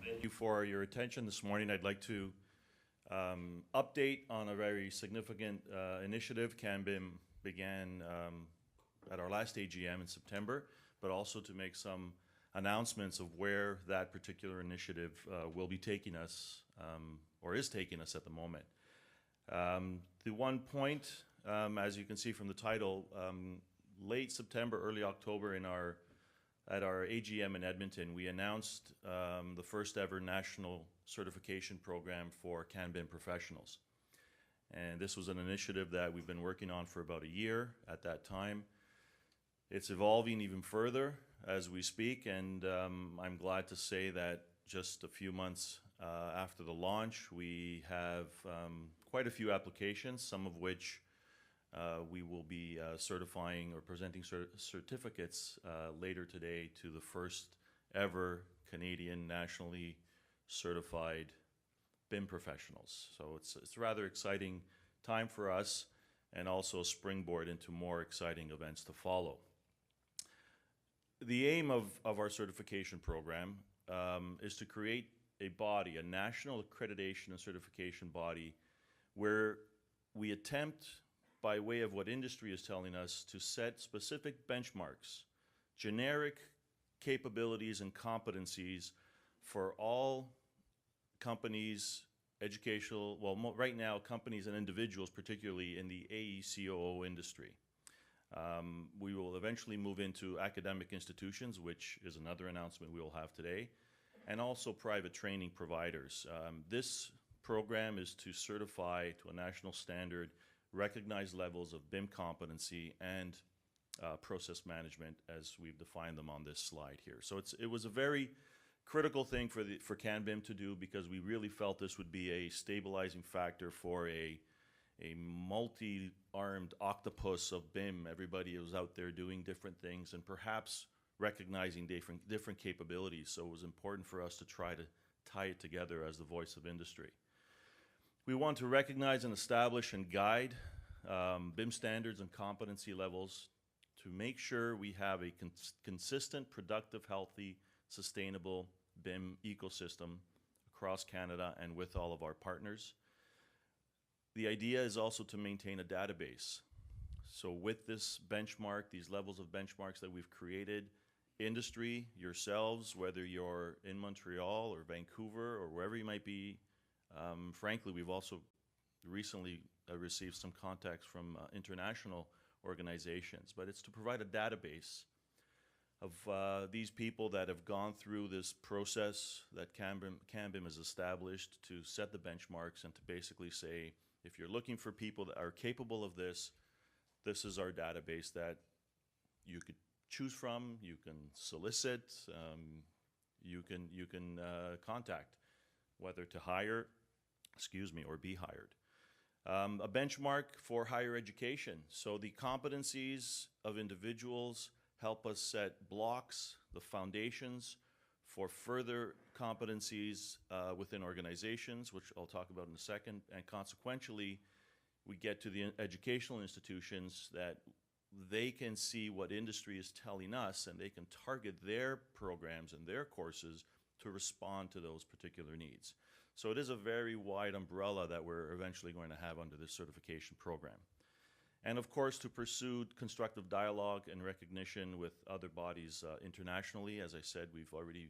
Thank you for your attention this morning. I'd like to update on a very significant initiative CanBIM began at our last AGM in September, but also to make some announcements of where that particular initiative will be taking us or is taking us at the moment. The one point, as you can see from the title, late September, early October at our AGM in Edmonton, we announced the first ever national certification program for CanBIM professionals. And this was an initiative that we've been working on for about a year at that time. It's evolving even further as we speak, and I'm glad to say that just a few months after the launch, we have quite a few applications, some of which we will be certifying or presenting certificates later today to the first ever Canadian nationally certified BIM professionals. So it's a rather exciting time for us, and also a springboard into more exciting events to follow. The aim of our certification program is to create a body, a national accreditation and certification body, where we attempt, by way of what industry is telling us, to set specific benchmarks, generic capabilities and competencies for all companies, educational, well, right now, companies and individuals, particularly in the AECOO industry. We will eventually move into academic institutions, which is another announcement we will have today, and also private training providers. This program is to certify to a national standard recognized levels of BIM competency and process management as we've defined them on this slide here. So it was a very critical thing for CanBIM to do, because we really felt this would be a stabilizing factor for a multi-armed octopus of BIM. Everybody was out there doing different things and perhaps recognizing different capabilities. So it was important for us to try to tie it together as the voice of industry. We want to recognize and establish and guide BIM standards and competency levels to make sure we have a consistent, productive, healthy, sustainable BIM ecosystem across Canada and with all of our partners. The idea is also to maintain a database. So with this benchmark, these levels of benchmarks that we've created, industry, yourselves, whether you're in Montreal or Vancouver or wherever you might be, frankly, we've also recently received some contacts from international organizations, but it's to provide a database of these people that have gone through this process that CanBIM has established to set the benchmarks, and to basically say, if you're looking for people that are capable of this, this is our database that you could choose from, you can solicit, you can contact, whether to hire, or be hired. A benchmark for higher education. So the competencies of individuals help us set blocks, the foundations for further competencies within organizations, which I'll talk about in a second. And consequentially, we get to the educational institutions that they can see what industry is telling us, and they can target their programs and their courses to respond to those particular needs. So it is a very wide umbrella that we're eventually going to have under this certification program. And of course, to pursue constructive dialogue and recognition with other bodies internationally. As I said, we've already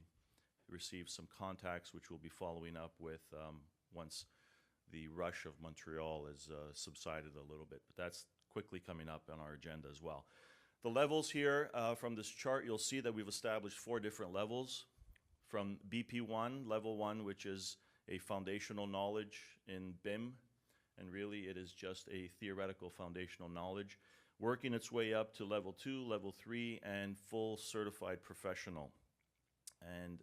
received some contacts, which we'll be following up with once the rush of Montreal has subsided a little bit. But that's quickly coming up on our agenda as well. The levels here from this chart, you'll see that we've established 4 different levels. From BP1, level 1, which is a foundational knowledge in BIM, and really it is just a theoretical foundational knowledge, working its way up to level 2, level 3, and full certified professional. And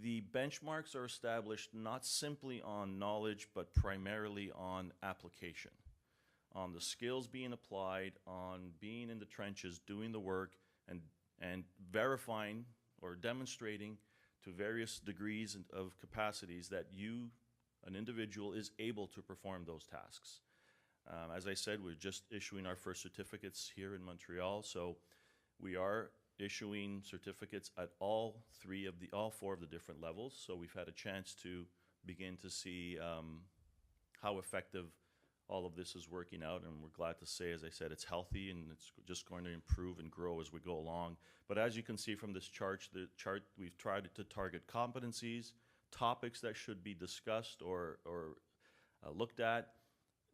the benchmarks are established not simply on knowledge, but primarily on application, on the skills being applied, on being in the trenches, doing the work, and verifying or demonstrating to various degrees of capacities that you, an individual, is able to perform those tasks. As I said, we're just issuing our first certificates here in Montreal, so we are issuing certificates at all four of the different levels. So we've had a chance to begin to see how effective all of this is working out, and we're glad to say, as I said, it's healthy and it's just going to improve and grow as we go along. But as you can see from this chart, we've tried to target competencies, topics that should be discussed or looked at,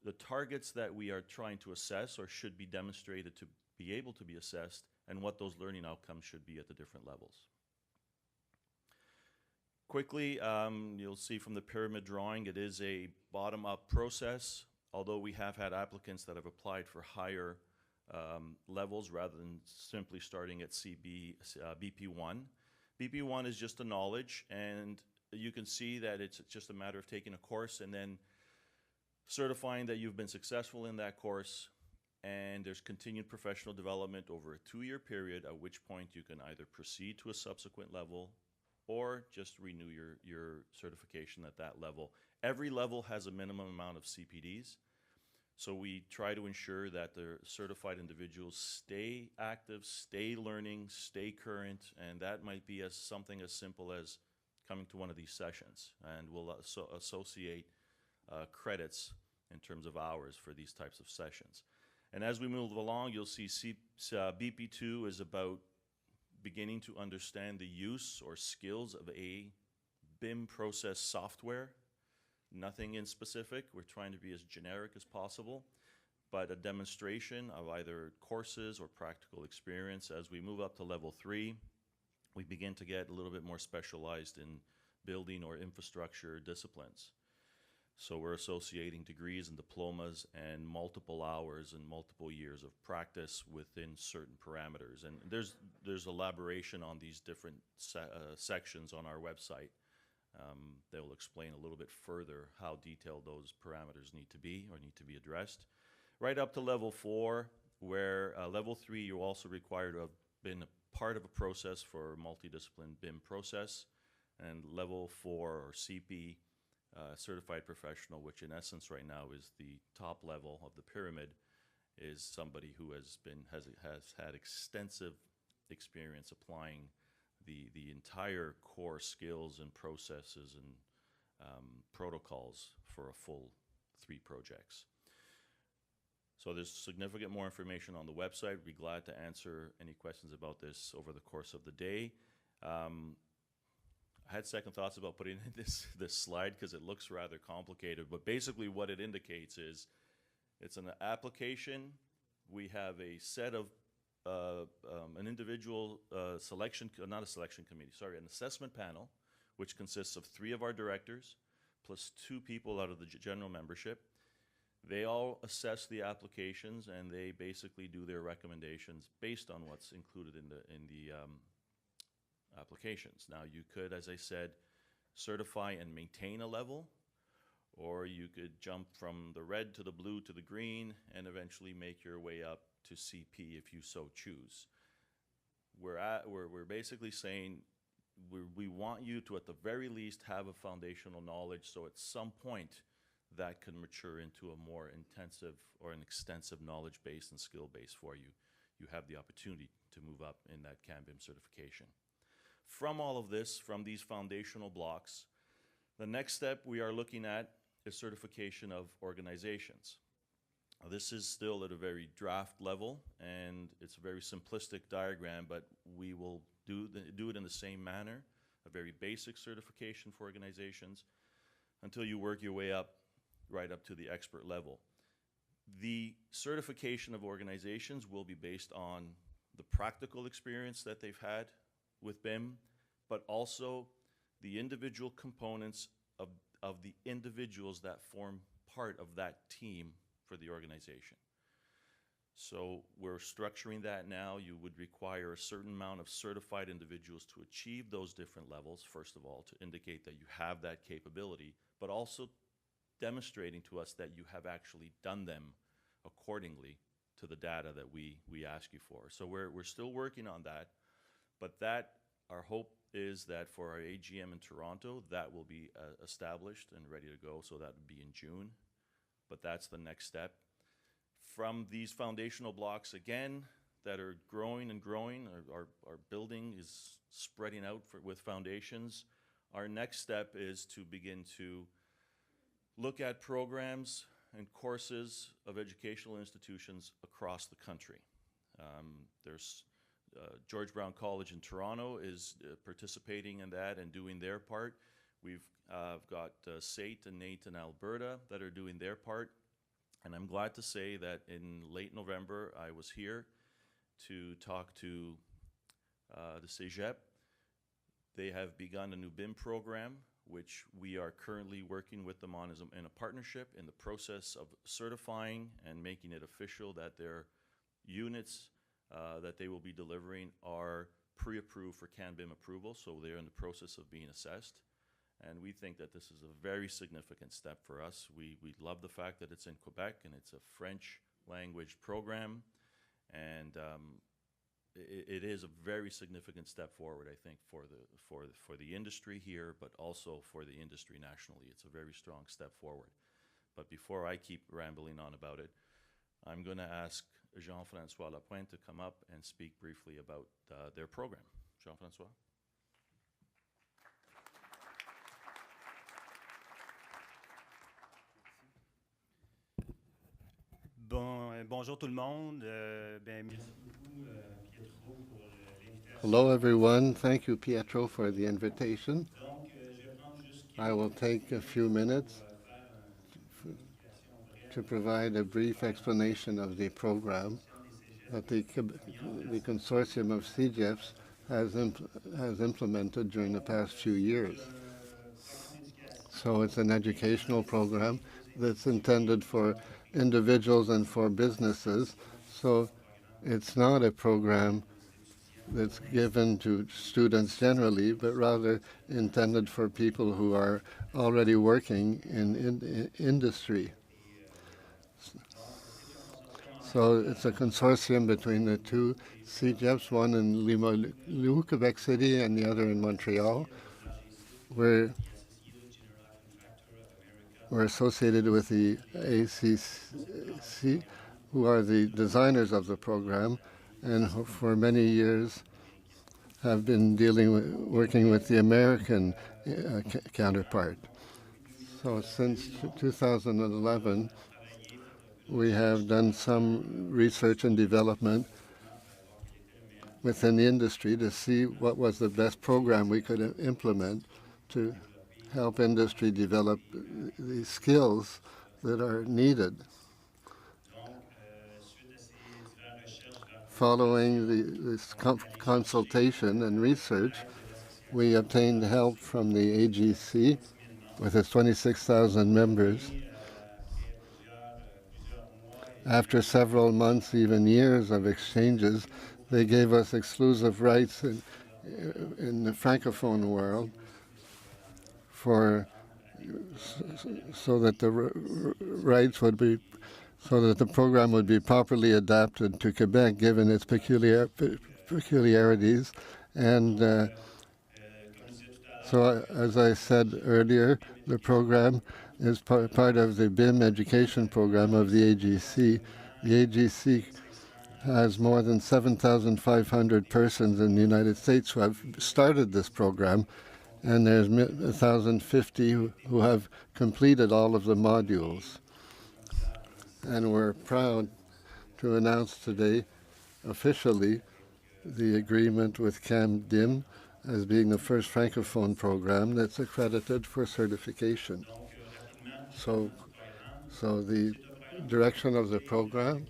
the targets that we are trying to assess or should be demonstrated to be able to be assessed, and what those learning outcomes should be at the different levels. Quickly, you'll see from the pyramid drawing, it is a bottom-up process, although we have had applicants that have applied for higher levels rather than simply starting at BP1. BP1 is just a knowledge, and you can see that it's just a matter of taking a course and then certifying that you've been successful in that course, and there's continued professional development over a 2-year period, at which point you can either proceed to a subsequent level or just renew your certification at that level. Every level has a minimum amount of CPDs, so we try to ensure that the certified individuals stay active, stay learning, stay current, and that might be something as simple as coming to one of these sessions, and we'll associate credits in terms of hours for these types of sessions. And as we move along, you'll see BP2 is about beginning to understand the use or skills of a BIM process software. Nothing in specific. We're trying to be as generic as possible, but a demonstration of either courses or practical experience. As we move up to level 3, we begin to get a little bit more specialized in building or infrastructure disciplines. So we're associating degrees and diplomas and multiple hours and multiple years of practice within certain parameters. And there's elaboration on these different sections on our website. They will explain a little bit further how detailed those parameters need to be or need to be addressed. Right up to level 4, where level 3, you're also required to have been a part of a process for a multidiscipline BIM process. And level 4, or CP, certified professional, which in essence right now is the top level of the pyramid, is somebody who has had extensive experience applying the entire core skills and processes and protocols for a full 3 projects. So there's significant more information on the website. We'd be glad to answer any questions about this over the course of the day. I had second thoughts about putting in this slide because it looks rather complicated, but basically what it indicates is it's an application. We have a set of an individual selection, not a selection committee, sorry, an assessment panel, which consists of 3 of our directors plus 2 people out of the general membership. They all assess the applications and they basically do their recommendations based on what's included in the applications. Now you could, as I said, certify and maintain a level, or you could jump from the red to the blue to the green and eventually make your way up to CP if you so choose. We're basically saying we want you to at the very least have a foundational knowledge, so at some point that can mature into a more intensive or an extensive knowledge base and skill base for you. You have the opportunity to move up in that CanBIM certification. From all of this, from these foundational blocks, the next step we are looking at is certification of organizations. Now, this is still at a very draft level, and it's a very simplistic diagram, but we will do it in the same manner, a very basic certification for organizations, until you work your way up, right up to the expert level. The certification of organizations will be based on the practical experience that they've had with BIM, but also the individual components of the individuals that form part of that team for the organization. So we're structuring that now. You would require a certain amount of certified individuals to achieve those different levels, first of all, to indicate that you have that capability, but also demonstrating to us that you have actually done them accordingly to the data that we ask you for. So we're still working on that, but our hope is that for our AGM in Toronto, that will be established and ready to go, so that would be in June, but that's the next step. From these foundational blocks, again, that are growing and growing. Our building is spreading out with foundations. Our next step is to begin to look at programs and courses of educational institutions across the country. There's George Brown College in Toronto is participating in that and doing their part. We've got SAIT and NAIT in Alberta that are doing their part. And I'm glad to say that in late November, I was here to talk to the Cégep. They have begun a new BIM program, which we are currently working with them on in a partnership in the process of certifying and making it official that their units that they will be delivering are pre-approved for CanBIM approval, so they're in the process of being assessed. And we think that this is a very significant step for us. We love the fact that it's in Quebec and it's a French language program, and it is a very significant step forward, I think, for the industry here, but also for the industry nationally. It's a very strong step forward. But before I keep rambling on about it, I'm going to ask Jean-François Lapointe to come up and speak briefly about their program. Jean-François? Bonjour tout le monde. Merci beaucoup, Pietro, pour l'invitation. Hello, everyone. Thank you, Pietro, for the invitation. Donc, je vais prendre juste I will take a few minutes to provide a brief explanation of the program that the consortium of CEGEPs has implemented during the past few years. So it's an educational program that's intended for individuals and for businesses. So it's not a program that's given to students generally, but rather intended for people who are already working in industry. So it's a consortium between the two CEGEPs, one in Limoilou, Quebec City, and the other in Montreal. We're associated with the ACC, who are the designers of the program, and for many years have been working with the American counterpart. So since 2011, we have done some research and development within the industry to see what was the best program we could implement to help industry develop the skills that are needed. Following this consultation and research, we obtained help from the AGC with its 26,000 members. After several months, even years of exchanges, they gave us exclusive rights in the Francophone world so that the rights would be, so that the program would be properly adapted to Quebec, given its peculiarities. And so, as I said earlier, the program is part of the BIM education program of the AGC. The AGC has more than 7,500 persons in the United States who have started this program, and there's 1,050 who have completed all of the modules. And we're proud to announce today officially the agreement with CanBIM as being the first Francophone program that's accredited for certification. So the direction of the program,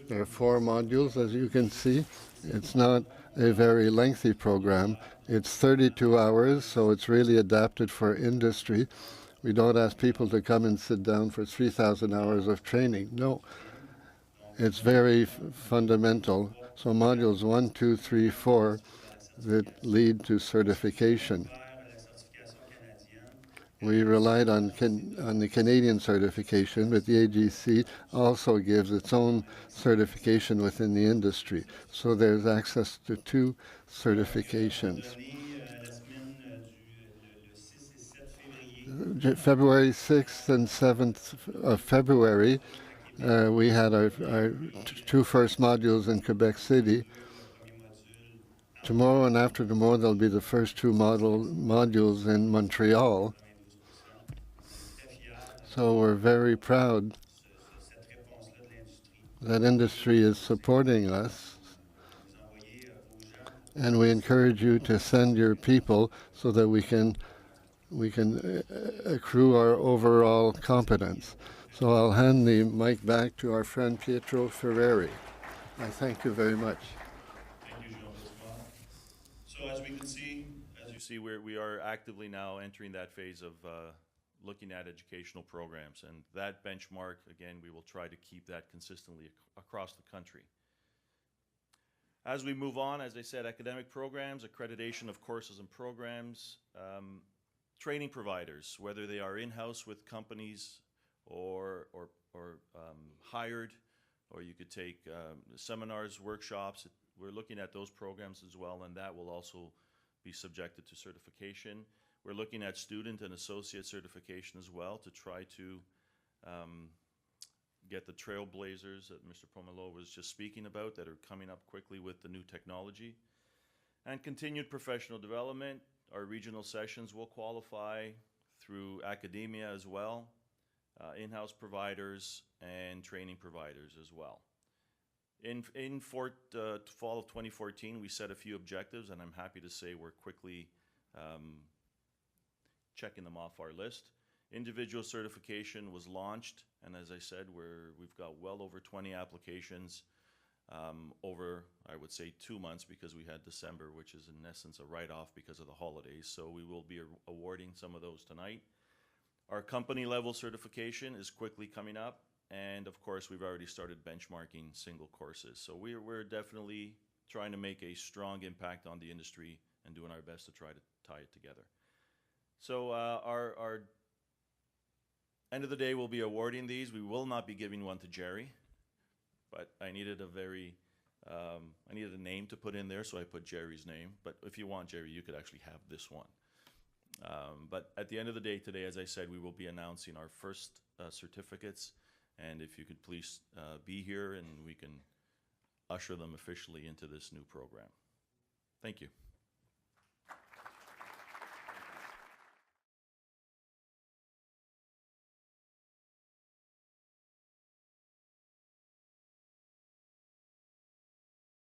there are 4 modules, as you can see. It's not a very lengthy program. It's 32 hours, so it's really adapted for industry. We don't ask people to come and sit down for 3,000 hours of training. No, it's very fundamental. So modules 1, 2, 3, 4 that lead to certification. We relied on the Canadian certification, but the AGC also gives its own certification within the industry. So there's access to 2 certifications. February 6th and 7th of February, We had our two first modules in Quebec City. Tomorrow and after tomorrow, there'll be the first two modules in Montreal. So we're very proud that industry is supporting us, and we encourage you to send your people so that we can accrue our overall competence. So I'll hand the mic back to our friend Pietro Ferrari. I thank you very much. Thank you, Jean-François. So as you see, we are actively now entering that phase of looking at educational programs, and that benchmark, again, we will try to keep that consistently across the country. As we move on, as I said, academic programs, accreditation of courses and programs, training providers, whether they are in-house with companies or hired, or you could take seminars, workshops. We're looking at those programs as well, and that will also be subjected to certification. We're looking at student and associate certification as well to try to get the trailblazers that Mr. Pomelo was just speaking about that are coming up quickly with the new technology. And continued professional development. Our regional sessions will qualify through academia as well, in-house providers, and training providers as well. In fall of 2014, we set a few objectives, and I'm happy to say we're quickly checking them off our list. Individual certification was launched, and as I said, we've got well over 20 applications over, I would say, 2 months, because we had December, which is in essence a write-off because of the holidays. So we will be awarding some of those tonight. Our company level certification is quickly coming up, and of course we've already started benchmarking single courses. So we're definitely trying to make a strong impact on the industry and doing our best to try to tie it together. So our end of the day, we'll be awarding these. We will not be giving one to Jerry, but I needed I needed a name to put in there, so I put Jerry's name. But if you want, Jerry, you could actually have this one. But at the end of the day today, as I said, we will be announcing our first certificates, and if you could please be here and we can usher them officially into this new program. Thank you.